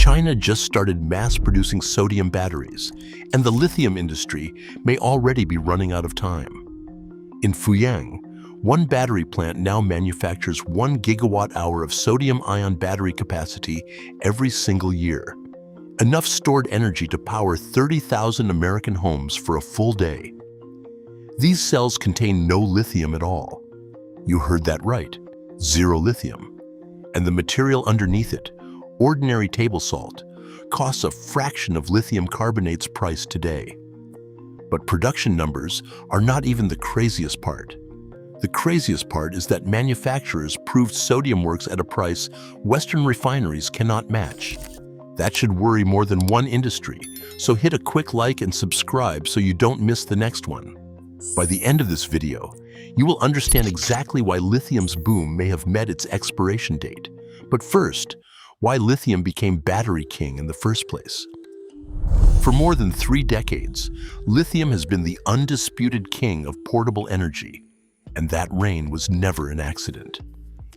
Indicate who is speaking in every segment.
Speaker 1: China just started mass-producing sodium batteries, and the lithium industry may already be running out of time. In Fuyang, one battery plant now manufactures 1 gigawatt-hour of sodium-ion battery capacity every single year, enough stored energy to power 30,000 American homes for a full day. These cells contain no lithium at all. You heard that right, zero lithium. And the material underneath it, ordinary table salt, costs a fraction of lithium carbonate's price today. But production numbers are not even the craziest part. The craziest part is that manufacturers proved sodium works at a price Western refineries cannot match. That should worry more than one industry, so hit a quick like and subscribe so you don't miss the next one. By the end of this video, you will understand exactly why lithium's boom may have met its expiration date. But first, why lithium became battery king in the first place. For more than 3 decades, lithium has been the undisputed king of portable energy, and that reign was never an accident.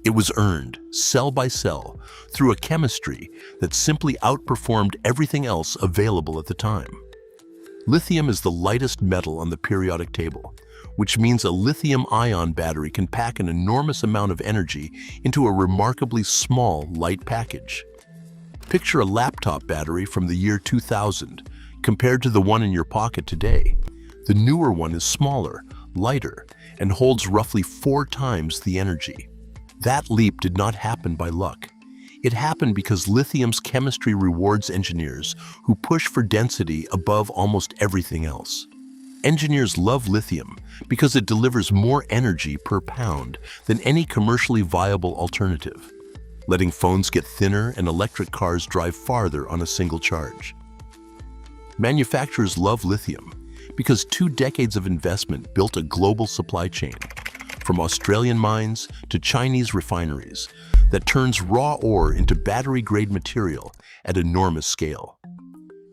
Speaker 1: It was earned, cell by cell, through a chemistry that simply outperformed everything else available at the time. Lithium is the lightest metal on the periodic table, which means a lithium-ion battery can pack an enormous amount of energy into a remarkably small, light package. Picture a laptop battery from the year 2000 compared to the one in your pocket today. The newer one is smaller, lighter, and holds roughly 4 times the energy. That leap did not happen by luck. It happened because lithium's chemistry rewards engineers who push for density above almost everything else. Engineers love lithium because it delivers more energy per pound than any commercially viable alternative, letting phones get thinner and electric cars drive farther on a single charge. Manufacturers love lithium because 2 decades of investment built a global supply chain, from Australian mines to Chinese refineries, that turns raw ore into battery-grade material at enormous scale.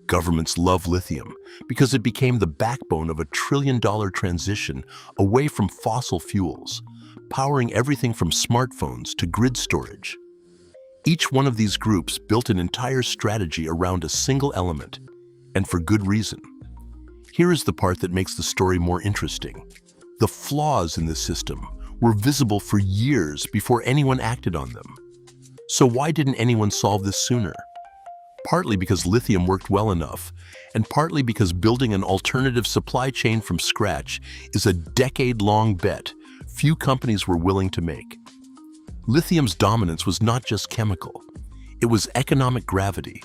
Speaker 1: Governments love lithium because it became the backbone of a trillion-dollar transition away from fossil fuels, powering everything from smartphones to grid storage. Each one of these groups built an entire strategy around a single element, and for good reason. Here is the part that makes the story more interesting. The flaws in this system were visible for years before anyone acted on them. So why didn't anyone solve this sooner? Partly because lithium worked well enough, and partly because building an alternative supply chain from scratch is a decade-long bet few companies were willing to make. Lithium's dominance was not just chemical. It was economic gravity,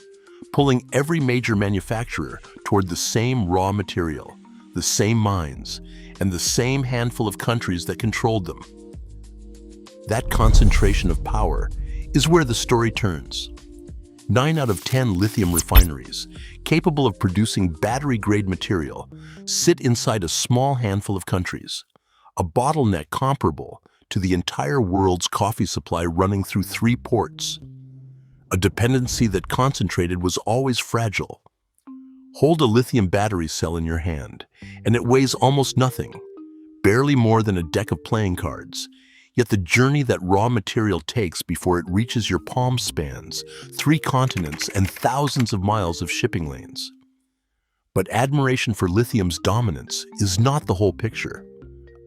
Speaker 1: pulling every major manufacturer toward the same raw material, the same mines, and the same handful of countries that controlled them. That concentration of power is where the story turns. 9 out of 10 lithium refineries, capable of producing battery-grade material, sit inside a small handful of countries, a bottleneck comparable to the entire world's coffee supply running through 3 ports. A dependency that concentrated was always fragile. Hold a lithium battery cell in your hand, and it weighs almost nothing, barely more than a deck of playing cards. Yet the journey that raw material takes before it reaches your palm spans 3 continents and thousands of miles of shipping lanes. But admiration for lithium's dominance is not the whole picture.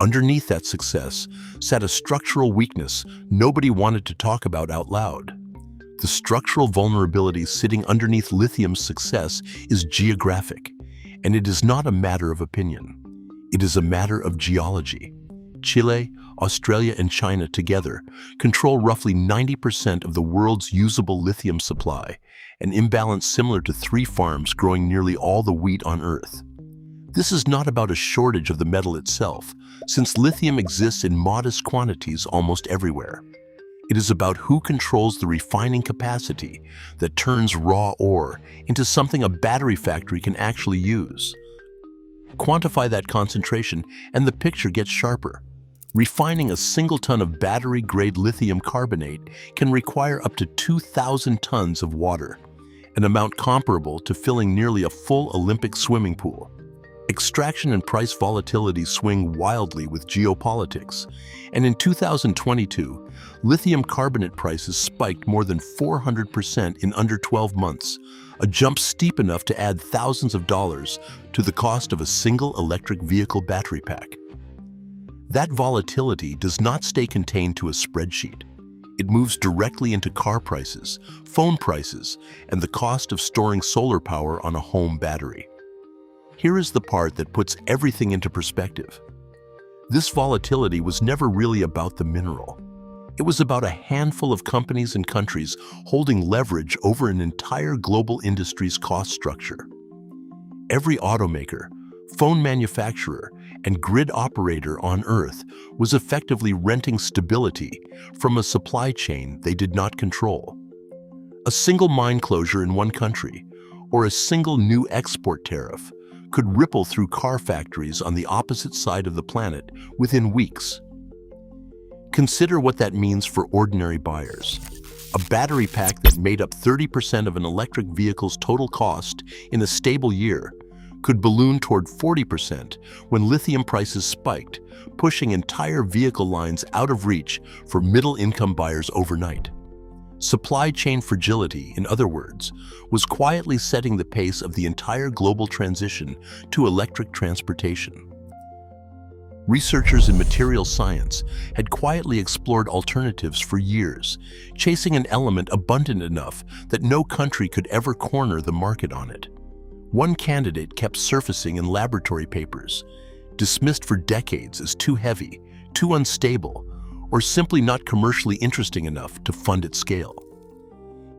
Speaker 1: Underneath that success sat a structural weakness nobody wanted to talk about out loud. The structural vulnerability sitting underneath lithium's success is geographic, and it is not a matter of opinion. It is a matter of geology. Chile, Australia, and China together control roughly 90% of the world's usable lithium supply, an imbalance similar to 3 farms growing nearly all the wheat on Earth. This is not about a shortage of the metal itself, since lithium exists in modest quantities almost everywhere. It is about who controls the refining capacity that turns raw ore into something a battery factory can actually use. Quantify that concentration and the picture gets sharper. Refining a single ton of battery-grade lithium carbonate can require up to 2,000 tons of water, an amount comparable to filling nearly a full Olympic swimming pool. Extraction and price volatility swing wildly with geopolitics, and in 2022, lithium carbonate prices spiked more than 400% in under 12 months, a jump steep enough to add thousands of dollars to the cost of a single electric vehicle battery pack. That volatility does not stay contained to a spreadsheet. It moves directly into car prices, phone prices, and the cost of storing solar power on a home battery. Here is the part that puts everything into perspective. This volatility was never really about the mineral. It was about a handful of companies and countries holding leverage over an entire global industry's cost structure. Every automaker, phone manufacturer, and grid operator on Earth was effectively renting stability from a supply chain they did not control. A single mine closure in one country, or a single new export tariff, could ripple through car factories on the opposite side of the planet within weeks. Consider what that means for ordinary buyers. A battery pack that made up 30% of an electric vehicle's total cost in a stable year could balloon toward 40% when lithium prices spiked, pushing entire vehicle lines out of reach for middle-income buyers overnight. Supply chain fragility, in other words, was quietly setting the pace of the entire global transition to electric transportation. Researchers in materials science had quietly explored alternatives for years, chasing an element abundant enough that no country could ever corner the market on it. One candidate kept surfacing in laboratory papers, dismissed for decades as too heavy, too unstable, or simply not commercially interesting enough to fund at scale.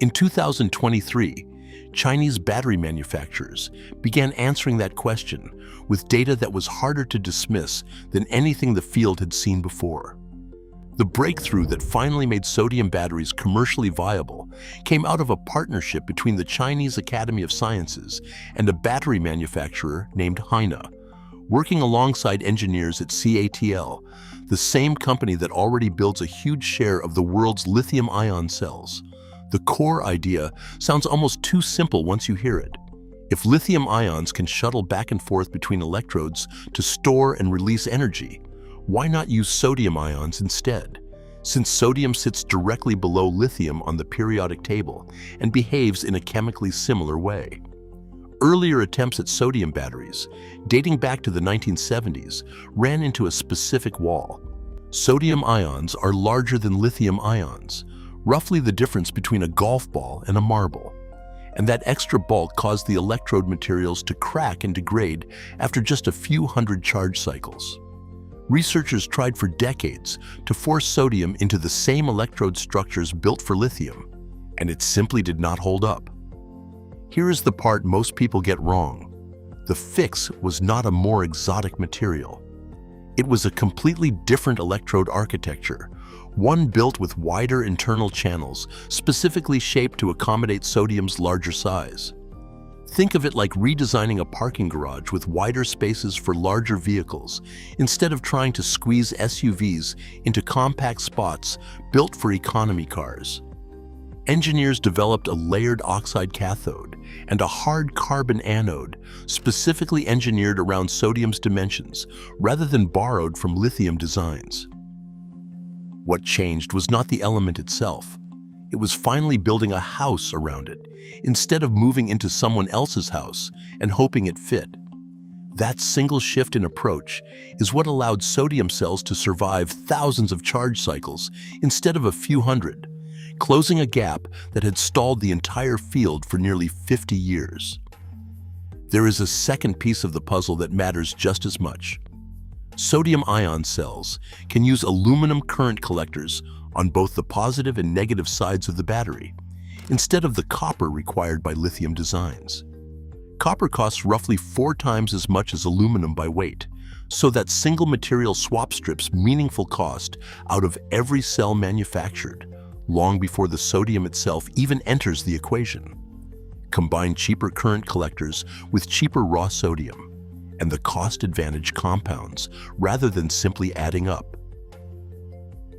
Speaker 1: In 2023, Chinese battery manufacturers began answering that question with data that was harder to dismiss than anything the field had seen before. The breakthrough that finally made sodium batteries commercially viable came out of a partnership between the Chinese Academy of Sciences and a battery manufacturer named Hina, working alongside engineers at CATL, the same company that already builds a huge share of the world's lithium-ion cells. The core idea sounds almost too simple once you hear it. If lithium ions can shuttle back and forth between electrodes to store and release energy, why not use sodium ions instead? Since sodium sits directly below lithium on the periodic table and behaves in a chemically similar way. Earlier attempts at sodium batteries, dating back to the 1970s, ran into a specific wall. Sodium ions are larger than lithium ions, roughly the difference between a golf ball and a marble. And that extra bulk caused the electrode materials to crack and degrade after just a few hundred charge cycles. Researchers tried for decades to force sodium into the same electrode structures built for lithium, and it simply did not hold up. Here is the part most people get wrong. The fix was not a more exotic material. It was a completely different electrode architecture, one built with wider internal channels, specifically shaped to accommodate sodium's larger size. Think of it like redesigning a parking garage with wider spaces for larger vehicles, instead of trying to squeeze SUVs into compact spots built for economy cars. Engineers developed a layered oxide cathode and a hard carbon anode, specifically engineered around sodium's dimensions, rather than borrowed from lithium designs. What changed was not the element itself. It was finally building a house around it, instead of moving into someone else's house and hoping it fit. That single shift in approach is what allowed sodium cells to survive thousands of charge cycles instead of a few hundred, closing a gap that had stalled the entire field for nearly 50 years. There is a second piece of the puzzle that matters just as much. Sodium-ion cells can use aluminum current collectors on both the positive and negative sides of the battery, instead of the copper required by lithium designs. Copper costs roughly 4 times as much as aluminum by weight, so that single material swap strips meaningful cost out of every cell manufactured, long before the sodium itself even enters the equation. Combine cheaper current collectors with cheaper raw sodium, and the cost advantage compounds rather than simply adding up.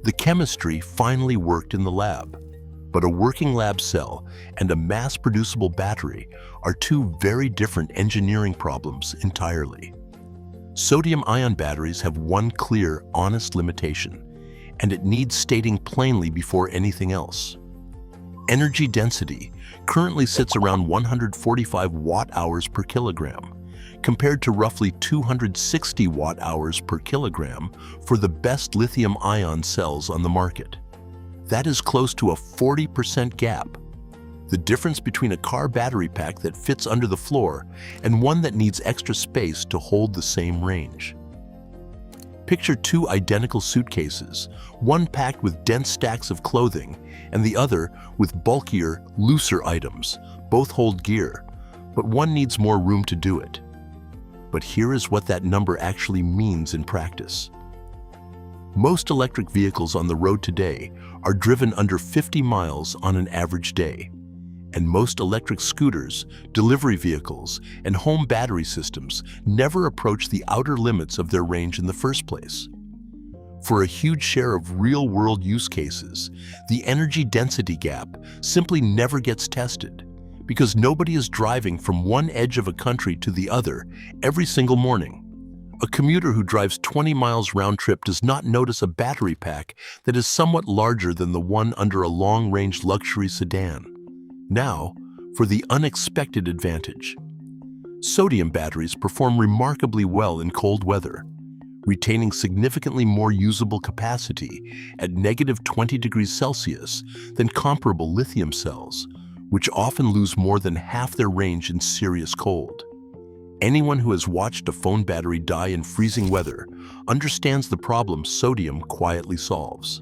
Speaker 1: The chemistry finally worked in the lab, but a working lab cell and a mass-producible battery are two very different engineering problems entirely. Sodium-ion batteries have one clear, honest limitation, and it needs stating plainly before anything else. Energy density currently sits around 145 watt-hours per kilogram, compared to roughly 260 watt-hours per kilogram for the best lithium-ion cells on the market. That is close to a 40% gap. The difference between a car battery pack that fits under the floor and one that needs extra space to hold the same range. Picture two identical suitcases, one packed with dense stacks of clothing and the other with bulkier, looser items. Both hold gear, but one needs more room to do it. But here is what that number actually means in practice. Most electric vehicles on the road today are driven under 50 miles on an average day. And most electric scooters, delivery vehicles, and home battery systems never approach the outer limits of their range in the first place. For a huge share of real-world use cases, the energy density gap simply never gets tested because nobody is driving from one edge of a country to the other every single morning. A commuter who drives 20 miles round trip does not notice a battery pack that is somewhat larger than the one under a long-range luxury sedan. Now, for the unexpected advantage. Sodium batteries perform remarkably well in cold weather, retaining significantly more usable capacity at -20 degrees Celsius than comparable lithium cells, which often lose more than half their range in serious cold. Anyone who has watched a phone battery die in freezing weather understands the problem sodium quietly solves.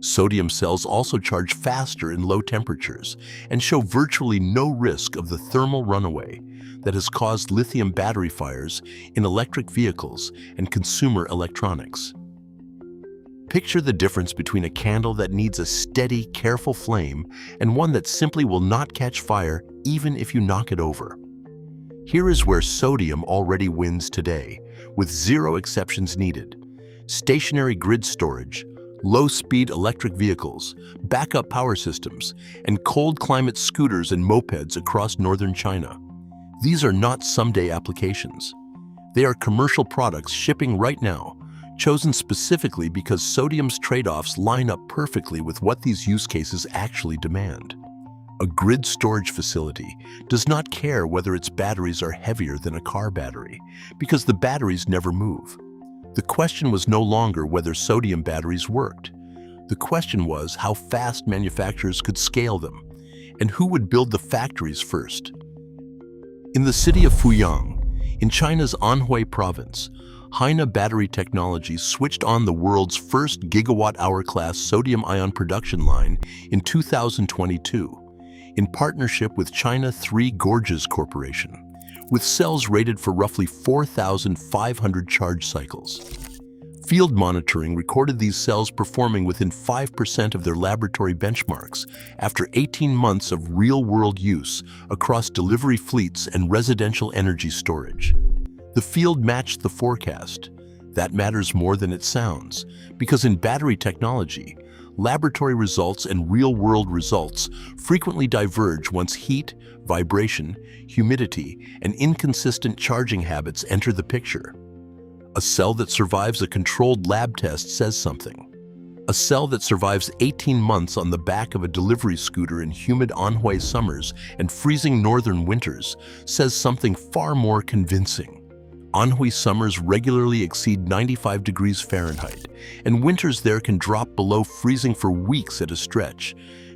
Speaker 1: Sodium cells also charge faster in low temperatures and show virtually no risk of the thermal runaway that has caused lithium battery fires in electric vehicles and consumer electronics. Picture the difference between a candle that needs a steady, careful flame and one that simply will not catch fire even if you knock it over. Here is where sodium already wins today, with zero exceptions needed. Stationary grid storage, low-speed electric vehicles, backup power systems, and cold climate scooters and mopeds across northern China. These are not someday applications. They are commercial products shipping right now, chosen specifically because sodium's trade-offs line up perfectly with what these use cases actually demand. A grid storage facility does not care whether its batteries are heavier than a car battery, because the batteries never move. The question was no longer whether sodium batteries worked. The question was how fast manufacturers could scale them, and who would build the factories first. In the city of Fuyang, in China's Anhui province, Haina Battery Technologies switched on the world's first gigawatt-hour class sodium-ion production line in 2022, in partnership with China Three Gorges Corporation, with cells rated for roughly 4,500 charge cycles. Field monitoring recorded these cells performing within 5% of their laboratory benchmarks after 18 months of real-world use across delivery fleets and residential energy storage. The field matched the forecast. That matters more than it sounds, because in battery technology, laboratory results and real-world results frequently diverge once heat, vibration, humidity, and inconsistent charging habits enter the picture. A cell that survives a controlled lab test says something. A cell that survives 18 months on the back of a delivery scooter in humid Anhui summers and freezing northern winters says something far more convincing. Anhui summers regularly exceed 95 degrees Fahrenheit, and winters there can drop below freezing for weeks at a stretch,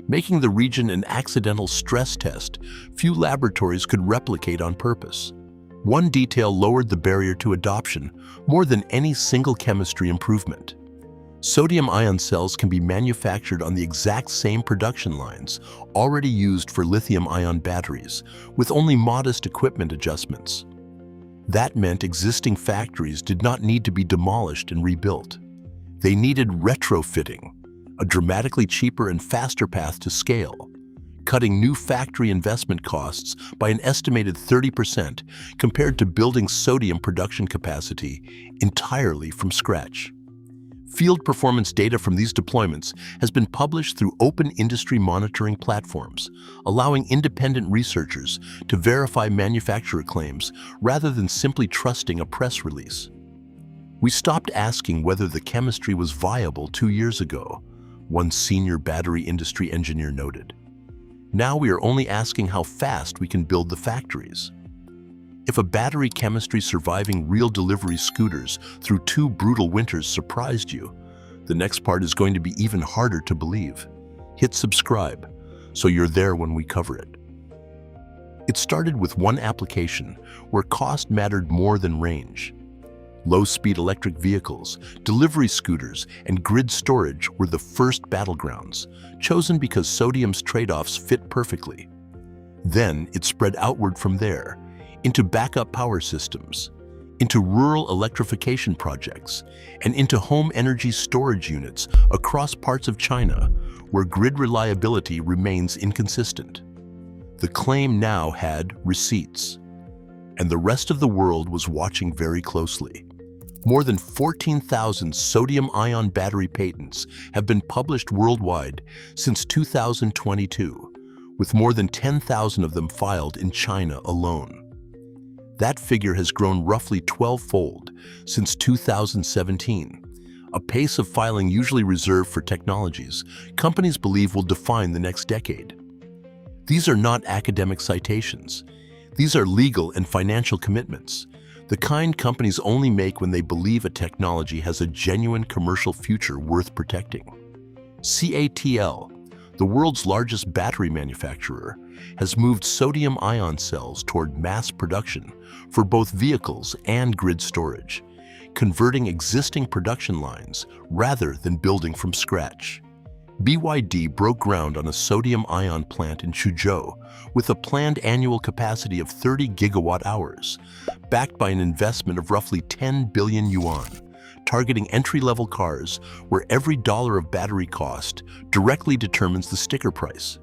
Speaker 1: making the region an accidental stress test few laboratories could replicate on purpose. One detail lowered the barrier to adoption more than any single chemistry improvement. Sodium-ion cells can be manufactured on the exact same production lines already used for lithium-ion batteries, with only modest equipment adjustments. That meant existing factories did not need to be demolished and rebuilt. They needed retrofitting, a dramatically cheaper and faster path to scale, cutting new factory investment costs by an estimated 30% compared to building sodium production capacity entirely from scratch. Field performance data from these deployments has been published through open industry monitoring platforms, allowing independent researchers to verify manufacturer claims rather than simply trusting a press release. We stopped asking whether the chemistry was viable 2 years ago, one senior battery industry engineer noted. Now we are only asking how fast we can build the factories. If a battery chemistry surviving real delivery scooters through 2 brutal winters surprised you, the next part is going to be even harder to believe. Hit subscribe so you're there when we cover it. It started with one application where cost mattered more than range. Low-speed electric vehicles, delivery scooters, and grid storage were the first battlegrounds, chosen because sodium's trade-offs fit perfectly. Then it spread outward from there, into backup power systems, into rural electrification projects, and into home energy storage units across parts of China, where grid reliability remains inconsistent. The claim now had receipts, and the rest of the world was watching very closely. More than 14,000 sodium-ion battery patents have been published worldwide since 2022, with more than 10,000 of them filed in China alone. That figure has grown roughly 12-fold since 2017, a pace of filing usually reserved for technologies companies believe will define the next decade. These are not academic citations. These are legal and financial commitments, the kind companies only make when they believe a technology has a genuine commercial future worth protecting. CATL, the world's largest battery manufacturer, has moved sodium-ion cells toward mass production for both vehicles and grid storage, converting existing production lines rather than building from scratch. BYD broke ground on a sodium-ion plant in Suzhou with a planned annual capacity of 30 gigawatt-hours, backed by an investment of roughly 10 billion yuan, targeting entry-level cars where every dollar of battery cost directly determines the sticker price.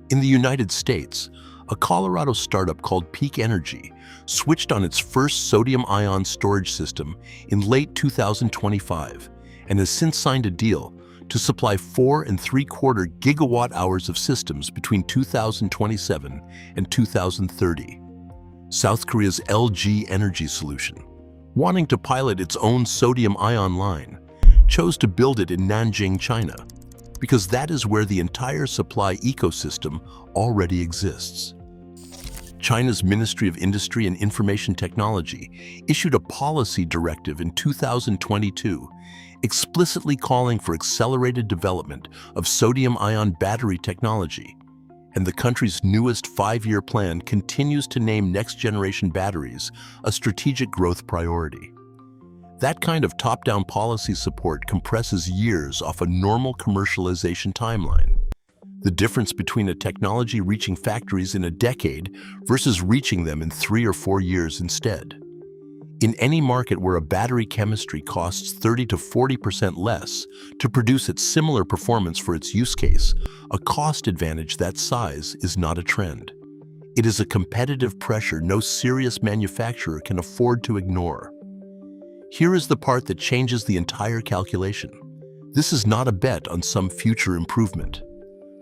Speaker 1: In the United States, a Colorado startup called Peak Energy switched on its first sodium-ion storage system in late 2025 and has since signed a deal to supply 4.75 gigawatt-hours of systems between 2027 and 2030. South Korea's LG Energy Solution, wanting to pilot its own sodium-ion line, chose to build it in Nanjing, China, because that is where the entire supply ecosystem already exists. China's Ministry of Industry and Information Technology issued a policy directive in 2022 explicitly calling for accelerated development of sodium-ion battery technology, and the country's newest 5-year plan continues to name next-generation batteries a strategic growth priority. That kind of top-down policy support compresses years off a normal commercialization timeline. The difference between a technology reaching factories in a decade versus reaching them in 3 or 4 years instead. In any market where a battery chemistry costs 30 to 40% less to produce its similar performance for its use case, a cost advantage that size is not a trend. It is a competitive pressure no serious manufacturer can afford to ignore. Here is the part that changes the entire calculation. This is not a bet on some future improvement.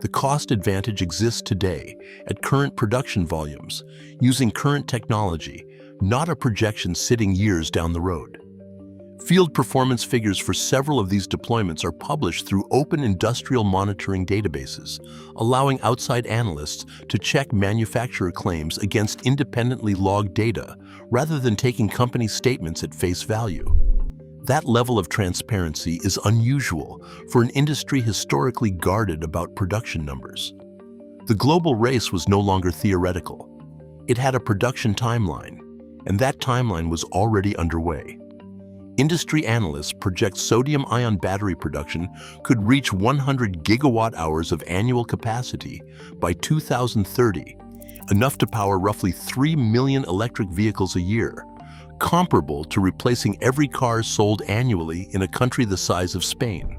Speaker 1: The cost advantage exists today at current production volumes, using current technology, not a projection sitting years down the road. Field performance figures for several of these deployments are published through open industrial monitoring databases, allowing outside analysts to check manufacturer claims against independently logged data rather than taking company statements at face value. That level of transparency is unusual for an industry historically guarded about production numbers. The global race was no longer theoretical. It had a production timeline, and that timeline was already underway. Industry analysts project sodium-ion battery production could reach 100 gigawatt-hours of annual capacity by 2030, enough to power roughly 3 million electric vehicles a year, comparable to replacing every car sold annually in a country the size of Spain.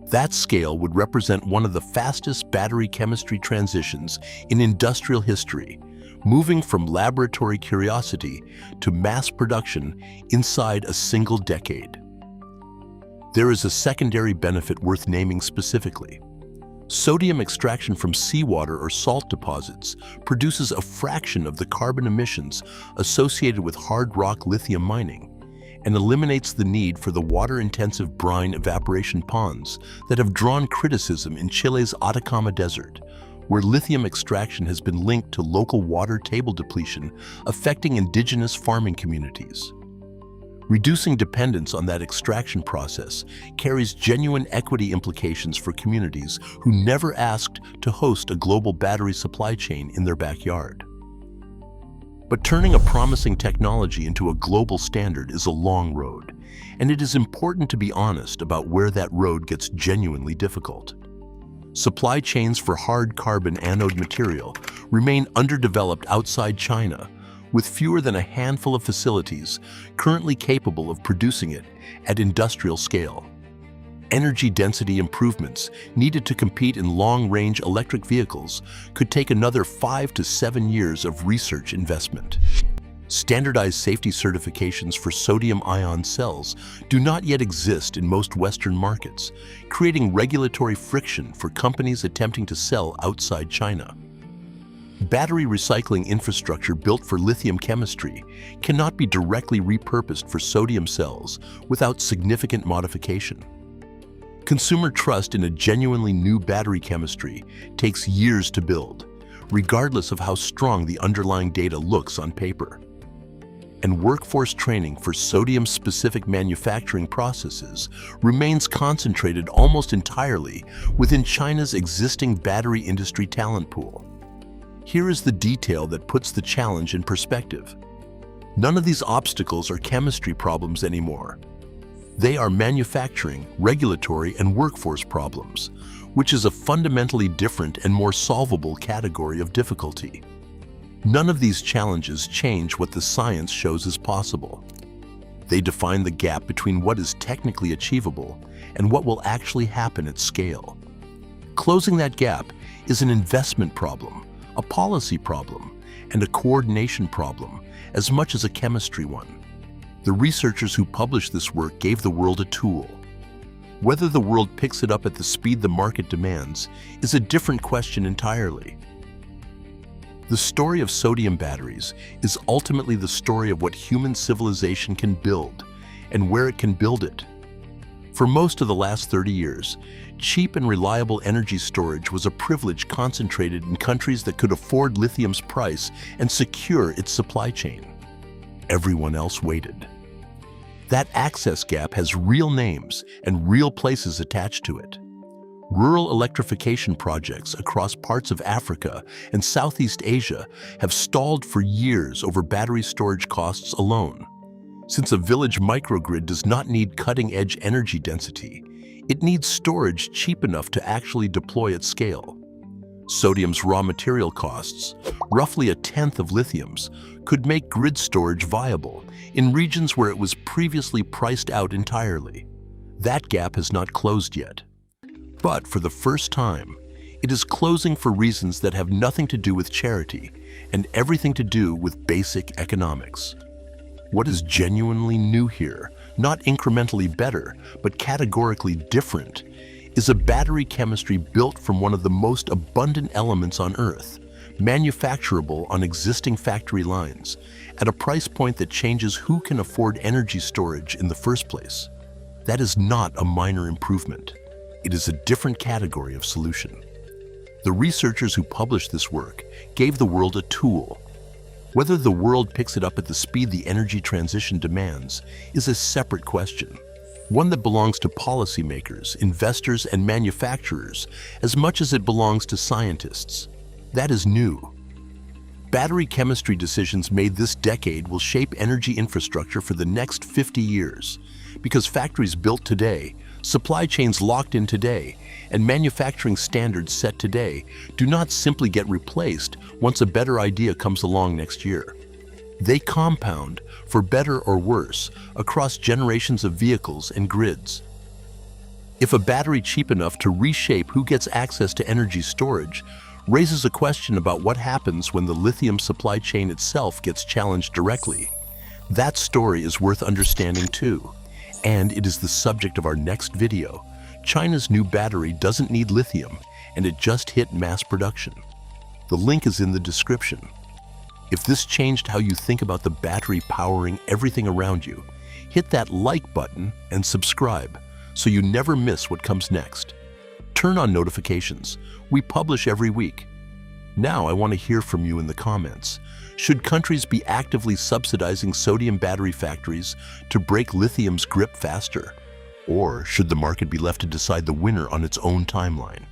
Speaker 1: That scale would represent one of the fastest battery chemistry transitions in industrial history, moving from laboratory curiosity to mass production inside a single decade. There is a secondary benefit worth naming specifically. Sodium extraction from seawater or salt deposits produces a fraction of the carbon emissions associated with hard rock lithium mining and eliminates the need for the water-intensive brine evaporation ponds that have drawn criticism in Chile's Atacama Desert, where lithium extraction has been linked to local water table depletion affecting indigenous farming communities. Reducing dependence on that extraction process carries genuine equity implications for communities who never asked to host a global battery supply chain in their backyard. But turning a promising technology into a global standard is a long road, and it is important to be honest about where that road gets genuinely difficult. Supply chains for hard carbon anode material remain underdeveloped outside China, with fewer than a handful of facilities currently capable of producing it at industrial scale. Energy density improvements needed to compete in long-range electric vehicles could take another 5 to 7 years of research investment. Standardized safety certifications for sodium-ion cells do not yet exist in most Western markets, creating regulatory friction for companies attempting to sell outside China. Battery recycling infrastructure built for lithium chemistry cannot be directly repurposed for sodium cells without significant modification. Consumer trust in a genuinely new battery chemistry takes years to build, regardless of how strong the underlying data looks on paper. And workforce training for sodium-specific manufacturing processes remains concentrated almost entirely within China's existing battery industry talent pool. Here is the detail that puts the challenge in perspective. None of these obstacles are chemistry problems anymore. They are manufacturing, regulatory, and workforce problems, which is a fundamentally different and more solvable category of difficulty. None of these challenges change what the science shows is possible. They define the gap between what is technically achievable and what will actually happen at scale. Closing that gap is an investment problem, a policy problem, and a coordination problem, as much as a chemistry one. The researchers who published this work gave the world a tool. Whether the world picks it up at the speed the market demands is a different question entirely. The story of sodium batteries is ultimately the story of what human civilization can build and where it can build it. For most of the last 30 years, cheap and reliable energy storage was a privilege concentrated in countries that could afford lithium's price and secure its supply chain. Everyone else waited. That access gap has real names and real places attached to it. Rural electrification projects across parts of Africa and Southeast Asia have stalled for years over battery storage costs alone. Since a village microgrid does not need cutting-edge energy density, it needs storage cheap enough to actually deploy at scale. Sodium's raw material costs, roughly a tenth of lithium's, could make grid storage viable in regions where it was previously priced out entirely. That gap has not closed yet. But for the first time, it is closing for reasons that have nothing to do with charity and everything to do with basic economics. What is genuinely new here, not incrementally better, but categorically different, is a battery chemistry built from one of the most abundant elements on Earth, manufacturable on existing factory lines, at a price point that changes who can afford energy storage in the first place. That is not a minor improvement. It is a different category of solution. The researchers who published this work gave the world a tool. Whether the world picks it up at the speed the energy transition demands is a separate question, one that belongs to policymakers, investors, and manufacturers as much as it belongs to scientists. That is new. Battery chemistry decisions made this decade will shape energy infrastructure for the next 50 years, because factories built today, supply chains locked in today, and manufacturing standards set today do not simply get replaced once a better idea comes along next year. They compound, for better or worse, across generations of vehicles and grids. If a battery cheap enough to reshape who gets access to energy storage raises a question about what happens when the lithium supply chain itself gets challenged directly. That story is worth understanding too, And it is the subject of our next video. China's new battery doesn't need lithium, and it just hit mass production. The link is in the description. If this changed how you think about the battery powering everything around you, hit that like button and subscribe so you never miss what comes next. Turn on notifications. We publish every week. Now I want to hear from you in the comments. Should countries be actively subsidizing sodium battery factories to break lithium's grip faster? Or should the market be left to decide the winner on its own timeline?